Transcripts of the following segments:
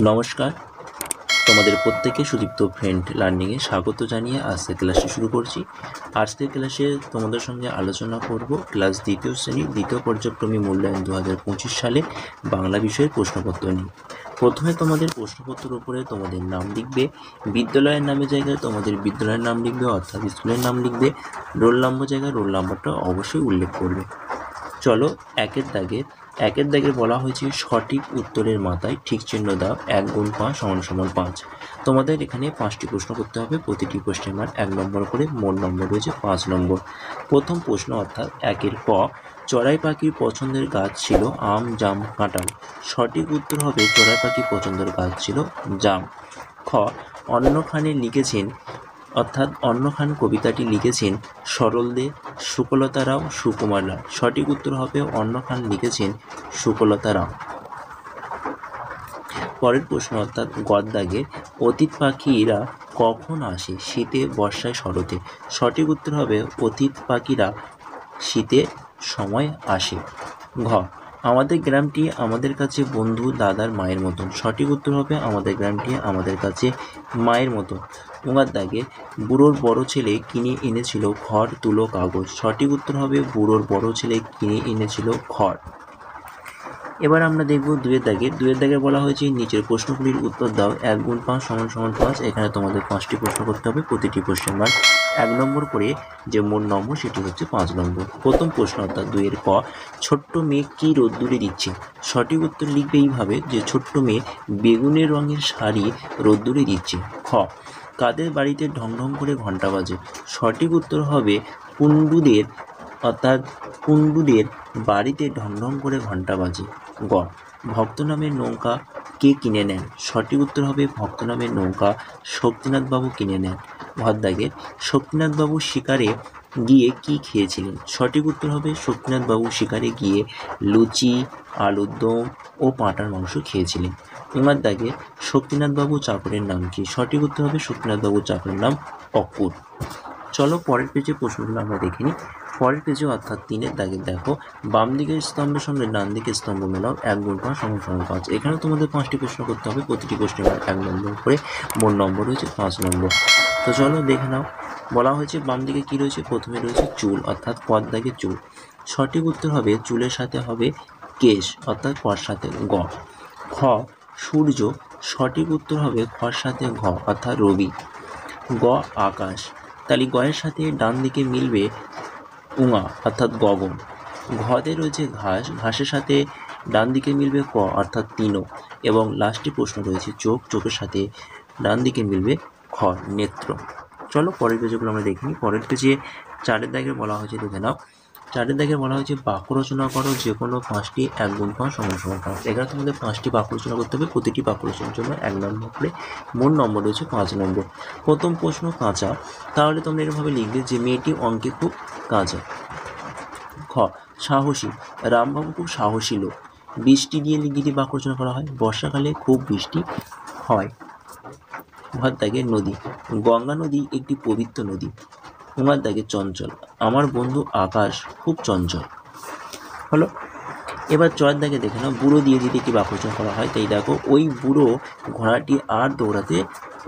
নমস্কার, তোমাদের প্রত্যেকে সুদীপ্ত ফ্রেন্ড লার্নিংয়ে স্বাগত জানিয়ে আজকের ক্লাসটি শুরু করছি। আজকের ক্লাসে তোমাদের সঙ্গে আলোচনা করব ক্লাস দ্বিতীয় শ্রেণীর দ্বিতীয় পর্যায়ক্রমিক মূল্যায়ন 2025 সালে বাংলা বিষয়ের প্রশ্নপত্র নিয়ে। প্রথমে তোমাদের প্রশ্নপত্রের উপরে তোমাদের নাম লিখবে, বিদ্যালয়ের নামের জায়গায় তোমাদের বিদ্যালয়ের নাম লিখবে অর্থাৎ স্কুলের নাম লিখবে, রোল নম্বর জায়গায় রোল নম্বরটা অবশ্যই উল্লেখ করবে। চলো একের দাগে বলা হয়েছে সঠিক উত্তরের মাথায় ঠিক চিহ্ন দাও, 1 গুণ 5 = 5। তোমাদের এখানে 5টি প্রশ্ন করতে হবে, প্রতিটি প্রশ্নের মান 1 নম্বর করে, মোট নম্বর রয়েছে 5 নম্বর। প্রথম প্রশ্ন অর্থাৎ 1-এর ক, চড়াই পাখির পছন্দের গাছ ছিল আম, জাম, কাঁঠাল। সঠিক উত্তর হবে চড়াই পাখির পছন্দের গাছ ছিল জাম। খ, অন্যখানে লিখেছেন অর্থাৎ অন্যখান কবিতাটি লিখেছেন সরল দে, সুকলতা রাও, সুকুমার রাও। সঠিক উত্তর হবে অন্যখান লিখেছেন সুকলতা রাও। পরের প্রশ্ন অর্থাৎ গদ্দাগের অতীত পাখিরা কখন আসে, শীতে, বর্ষায়, শরতে। সঠিক উত্তর হবে অতীত পাখিরা শীতের সময় আসে। ঘ, আমাদের গ্রামটি আমাদের কাছে বন্ধু দাদার মায়ের মতন। সঠিক উত্তর হবে আমাদের গ্রামটি আমাদের কাছে মায়ের মতো। উঙার দাগে বুড়োর বড় ছেলে কিনে এনেছিল খড়, তুলো, কাগজ। সঠিক উত্তর হবে বুড়োর বড় ছেলে কিনে এনেছিল খড়। এবার আমরা দেখব দুয়ের দাগে বলা হয়েছে নিচের প্রশ্নগুলির উত্তর দাও, 1 গুণ 5 = 5। এখানে তোমাদের 5টি প্রশ্ন করতে হবে, প্রতিটি প্রশ্নের মান 1 নম্বর করে, যে মোট নম্বর সেটি হচ্ছে 5 নম্বর। প্রথম প্রশ্ন অর্থাৎ 2-এর ক, ছোট্ট মেয়ে কি রোদ্দুরে দিচ্ছে। সঠিক উত্তর লিখবে এইভাবে যে ছোট্ট মেয়ে বেগুনের রঙের শাড়ি রোদ্দুরে দিচ্ছে। খ, কাদের বাড়িতে ঢং ঢং করে ঘণ্টা বাজে। সঠিক উত্তর হবে কুণ্ডুদের বাড়িতে ঢং ঢং করে ঘণ্টা বাজে। গ, ভক্ত নামের নৌকা কে কিনে নেন। সঠিক উত্তর হবে ভক্ত নামের নৌকা শক্তিনাথবাবু কিনে নেন। ঘর দাগের শক্তিনাথবাবু শিকারে গিয়ে কি খেয়েছিলেন। সঠিক উত্তর হবে শক্তিনাথবাবু শিকারে গিয়ে লুচি, আলুর দম ও পাঁঠার মাংস খেয়েছিলেন। উঙার দাগে শক্তিনাথবাবু চাকরের নাম কি। সঠিক উত্তর হবে শক্তিনাথবাবু চাকরের নাম অক্কুর। চলো পরের পেজে প্রশ্নগুলো আমরা দেখে নিই। পরের পেজে অর্থাৎ 3-এর দাগে দেখো, বাম দিকের স্তম্ভের সঙ্গে ডান দিকের স্তম্ভ মেলাও, 1 গুণ 5 = 5। এখানে তোমাদের 5টি প্রশ্ন করতে হবে, প্রতিটি প্রশ্নের মান 1 নম্বর করে, মোট নম্বর রয়েছে 5 নম্বর। তো চলো দেখে নাও। বলা হয়েছে বাম দিকে কি রয়েছে, প্রথমে রয়েছে চুল অর্থাৎ ক দাগে চুল। সঠিক উত্তর হবে চুলের সাথে হবে কেশ অর্থাৎ কর সাথে গ। খ, সূর্য। সঠিক উত্তর হবে খর সাথে ঘ অর্থাৎ রবি। গ, আকাশ। তাহলে গয়ের সাথে ডান দিকে মিলবে উঙা অর্থাৎ গগন। ঘতে রয়েছে ঘাস, ঘাসের সাথে ডান দিকে মিলবে ক অর্থাৎ তিনো। এবং লাস্টে প্রশ্ন রয়েছে চোখ, চোখের সাথে ডান দিকে মিলবে খ নেত্র। চলো পরের পেজগুলো আমরা দেখি। পরের পেজে 4-এর দাগে বলা হয়েছে, দেখে নাও। 4-এর দাগে বলা হয়েছে বাক্য রচনা করো যে কোনো 5টি, 1 গুণ 5 = 5। এখানে তোমাদের 5টি বাক্য রচনা করতে হবে, প্রতিটি বাক্য রচনার জন্য 1 নম্বর করে, মোট নম্বর রয়েছে 5 নম্বর। প্রথম প্রশ্ন কাঁচা, তাহলে তোমরা এরভাবে লিখবে যে মেয়েটি অঙ্কে খুব কাঁচা। খ, সাহসী, রামবাবু খুব সাহসী লোক। বৃষ্টি দিয়ে যদি বাক্য রচনা করা হয়, বর্ষাকালে খুব বৃষ্টি হয়। ঘর দাগে নদী, গঙ্গা নদী একটি পবিত্র নদী। উঙার দাগে চঞ্চল, আমার বন্ধু আকাশ খুব চঞ্চল। হলো। এবার চয়ের দাগে দেখে নাও, বুড়ো দিয়ে যদি একটি বাক্য রচনা করা হয়, তাই দেখো ওই বুড়ো ঘোড়াটি আর দৌড়াতে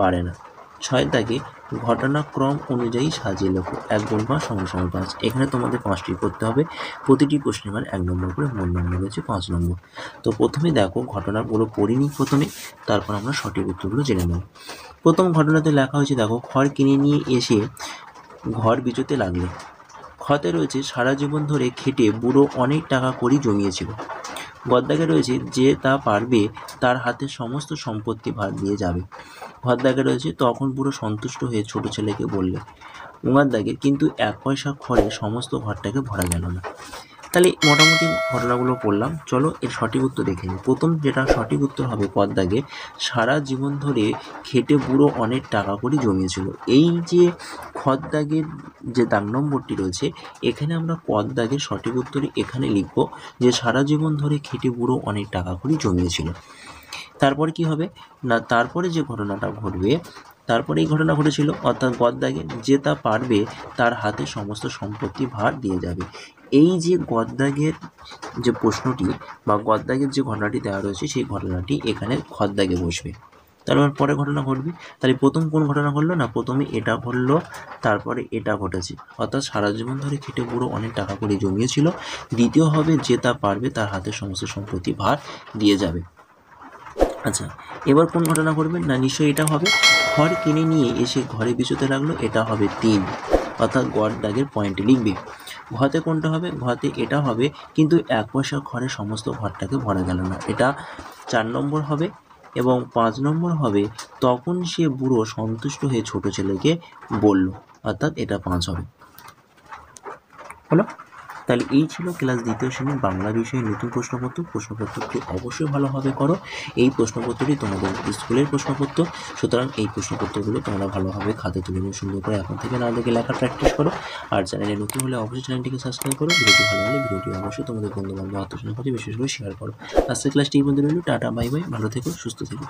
পারে না। 6-এর দাগে ঘটনাক্রম অনুযায়ী সাজিয়ে লেখো, 1 গুণ 5 = 5। এখানে তোমাদের 5টি করতে হবে, প্রতিটি প্রশ্নের মান 1 নম্বর করে, মোট নম্বর রয়েছে 5 নম্বর। তো প্রথমে দেখো ঘটনাগুলো পড়িনি প্রথমে, তারপর আমরা সঠিক উত্তরগুলো জেনে নেব। প্রথম ঘটনাতে লেখা হয়েছে দেখো, খড় কিনে নিয়ে এসে ঘর বিচতে লাগলো। খতে রয়েছে সারা জীবন ধরে খেটে বুড়ো অনেক টাকা কড়ি জমিয়েছিল। গদ্দাগে রয়েছে যে তা পারবে তার হাতে সমস্ত সম্পত্তি ভার দিয়ে যাবে। ঘর দাগে রয়েছে তখন বুড়ো সন্তুষ্ট হয়ে ছোট ছেলেকে বললে। উঙার দাগে কিন্তু 1 পয়সা খড়ে সমস্ত ঘরটাকে ভরা গেল না। তাহলে মোটামুটি ঘটনাগুলো পড়লাম। চলো এর সঠিক উত্তর দেখে নিই। প্রথম যেটা সঠিক উত্তর হবে পদ দাগে, সারা জীবন ধরে খেটে বুড়ো অনেক টাকা করে জমিয়েছিল। এই যে খদ দাগের যে দাগ নম্বরটি রয়েছে, এখানে আমরা পদ দাগের সঠিক উত্তরে এখানে লিখব যে সারা জীবন ধরে খেটে বুড়ো অনেক টাকা করে জমিয়েছিল। তারপরে কি হবে না, তারপরে যে ঘটনাটা ঘটবে তারপরে এই ঘটনা ঘটেছিল, অর্থাৎ গর দাগে যে তা পারবে তার হাতে সমস্ত সম্পত্তি ভার দিয়ে যাবে। এই যে গর দাগের যে প্রশ্নটি বা গর দাগের যে ঘটনাটি দেওয়া রয়েছে সেই ঘটনাটি এখানে খর দাগে বসবে। তারপর পরে ঘটনা ঘটবে। তাহলে প্রথম কোন ঘটনা ঘটলো না, প্রথমে এটা ঘটলো, তারপরে এটা ঘটেছে, অর্থাৎ সারা জীবন ধরে খেটে বুড়ো অনেক টাকা করে জমিয়েছিল। দ্বিতীয় হবে যে তা পারবে তার হাতে সমস্ত সম্পত্তি ভার দিয়ে যাবে। আচ্ছা, এবার কোন ঘটনা ঘটবে না, নিশ্চয়ই এটা হবে ঘর কিনে নিয়ে এসে ঘরে বিচতে লাগলো, এটা হবে 3, অর্থাৎ গড় দাগের পয়েন্টে লিখবে। ঘতে কোনটা হবে, ঘতে এটা হবে, কিন্তু 1 পয়সা ঘরে সমস্ত ঘরটাকে ভরা গেল না, এটা 4 নম্বর হবে। এবং 5 নম্বর হবে তখন সে বুড়ো সন্তুষ্ট হয়ে ছোট ছেলেকে বলল, অর্থাৎ এটা 5 হবে। হলো? তাহলে এই ছিল ক্লাস 2য় শ্রেণীর বাংলা বিষয়ের নতুন প্রশ্নপত্র। প্রশ্নপত্রটি অবশ্যই ভালোভাবে করো। এই প্রশ্নপত্রটি তোমাদের স্কুলের প্রশ্নপত্র, সুতরাং এই প্রশ্নপত্রগুলো তোমরা ভালোভাবে খাতে তুলে নিয়ে সুন্দর করে এখন থেকে না দেখে লেখা প্র্যাকটিস করো। আর চ্যানেলে নতুন হলে অবশ্যই চ্যানেলটিকে সাবস্ক্রাইব করো। ভিডিওটি ভালো হলে ভিডিওটি অবশ্যই তোমাদের বন্ধু বান্ধব আত্মীয়স্বজনের কাছে বিশেষ করে শেয়ার করো। আজকের ক্লাসটি এই পর্যন্ত রইল। টাটা, বাই বাই, ভালো থেকো, সুস্থ থেকো।